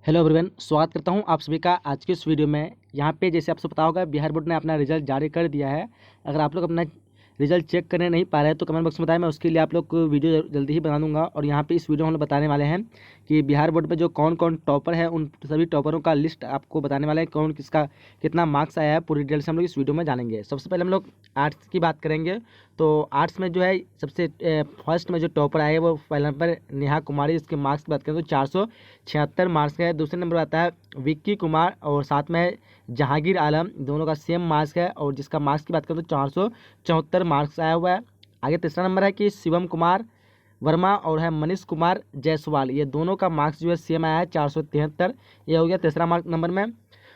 Hello everyone, स्वागत करता हूं आप सभी का आज के इस वीडियो में। यहां पे जैसे आपको पता होगा बिहार बोर्ड ने अपना रिजल्ट जारी कर दिया है। अगर आप लोग अपना रिजल्ट चेक करने नहीं पा रहे हैं तो कमेंट बॉक्स में बताएं, मैं उसके लिए आप लोग को वीडियो जल्दी ही बना दूंगा। और यहाँ पे इस वीडियो में हम लोग बताने वाले हैं कि बिहार बोर्ड में जो कौन कौन टॉपर है उन सभी टॉपरों का लिस्ट आपको बताने वाले हैं, कौन किसका कितना मार्क्स आया है पूरी डिटेल से हम लोग इस वीडियो में जानेंगे। सबसे पहले हम लोग आर्ट्स की बात करेंगे। तो आर्ट्स में जो है सबसे फर्स्ट में जो टॉपर आए वो पहले नंबर नेहा कुमारी, इसके मार्क्स की बात करें तो 476 मार्क्स का है। दूसरे नंबर आता है विक्की कुमार और साथ में जहांगीर आलम, दोनों का सेम मार्क्स है और जिसका मार्क्स की बात करें तो 474 मार्क्स आया हुआ है। आगे तीसरा नंबर है कि शिवम कुमार वर्मा और है मनीष कुमार जायसवाल, ये दोनों का मार्क्स जो है सेम आया है 473, ये हो गया तीसरा मार्क्स नंबर में।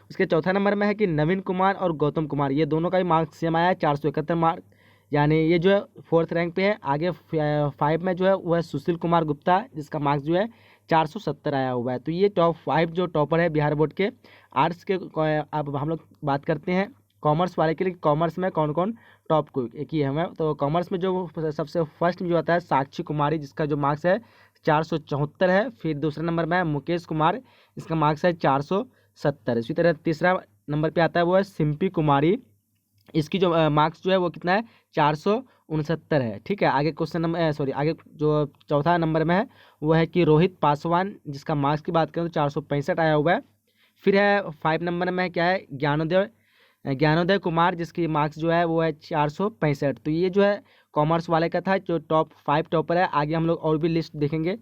उसके चौथा नंबर में है कि नवीन कुमार और गौतम कुमार, ये दोनों का भी मार्क्स सेम आया है 471 मार्क्स, यानी ये जो है फोर्थ रैंक पे है। आगे 5 में जो है वह सुशील कुमार गुप्ता, जिसका मार्क्स जो है 470 आया हुआ है। तो ये टॉप 5 जो टॉपर है बिहार बोर्ड के आर्ट्स के। अब हम लोग बात करते हैं कॉमर्स वाले के लिए, कॉमर्स में कौन कौन टॉप को किए हैं। तो कॉमर्स में जो सबसे फर्स्ट में जो आता है साक्षी कुमारी, जिसका जो मार्क्स है 474 है। फिर दूसरे नंबर में है मुकेश कुमार, इसका मार्क्स है 470। इसी तरह तीसरा नंबर पे आता है वो है सिम्पी कुमारी, इसकी जो मार्क्स जो है वो कितना है 469 है। ठीक है, आगे क्वेश्चन नंबर आगे जो चौथा नंबर में है वो है कि रोहित पासवान, जिसका मार्क्स की बात करें तो 465 आया हुआ है। फिर है 5 नंबर में क्या है ज्ञानोदय कुमार, जिसकी मार्क्स जो है वो है 465। तो ये जो है कॉमर्स वाले का था जो टॉप 5 टॉपर है। आगे हम लोग और भी लिस्ट देखेंगे।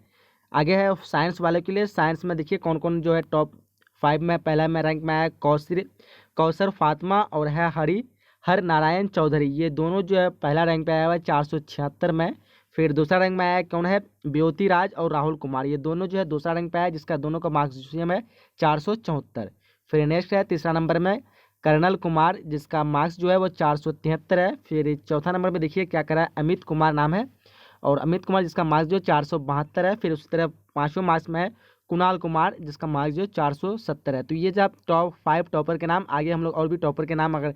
आगे है साइंस वाले के लिए। साइंस में देखिए कौन कौन जो है टॉप 5 में पहला में रैंक में आया कौसर फातिमा और है हर नारायण चौधरी, ये दोनों जो है पहला रैंक पे आया हुआ है 476 में। फिर दूसरा रैंक में आया कौन है ब्योति राज और राहुल कुमार, ये दोनों जो है दूसरा रैंक पे आया, जिसका दोनों का मार्क्स सेम है 474। फिर नेक्स्ट है तीसरा नंबर में कर्नल कुमार, जिसका मार्क्स जो है वो 473 है। फिर चौथा नंबर में देखिए क्या करा है अमित कुमार नाम है, और अमित कुमार जिसका मार्क्स जो 472 है। फिर उसी तरह पाँचवें मार्क्स में है कुणाल कुमार, जिसका मार्क्स जो 470 है। तो ये जब टॉप 5 टॉपर के नाम, आगे हम लोग और भी टॉपर के नाम अगर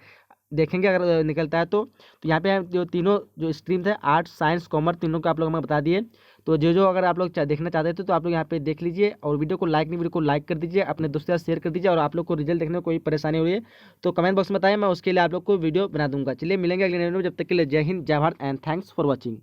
देखेंगे अगर निकलता है तो यहाँ पे जो तीनों जो स्ट्रीम्स है आर्ट्स साइंस कॉमर्स, तीनों को आप लोग हमें बता दिए। तो जो अगर आप लोग देखना चाहते थे तो आप लोग यहाँ पे देख लीजिए, और वीडियो को लाइक कर दीजिए, अपने दोस्तों के साथ शेयर कर दीजिए। और आप लोग को रिजल्ट देखने में कोई परेशानी हो रही है तो कमेंट बॉक्स में बताएं, मैं उसके लिए आप लोग को वीडियो बना दूंगा। चलिए मिलेंगे अगले वीडियो में, जब तक के लिए जय हिंद जय Bharat and thanks for watching.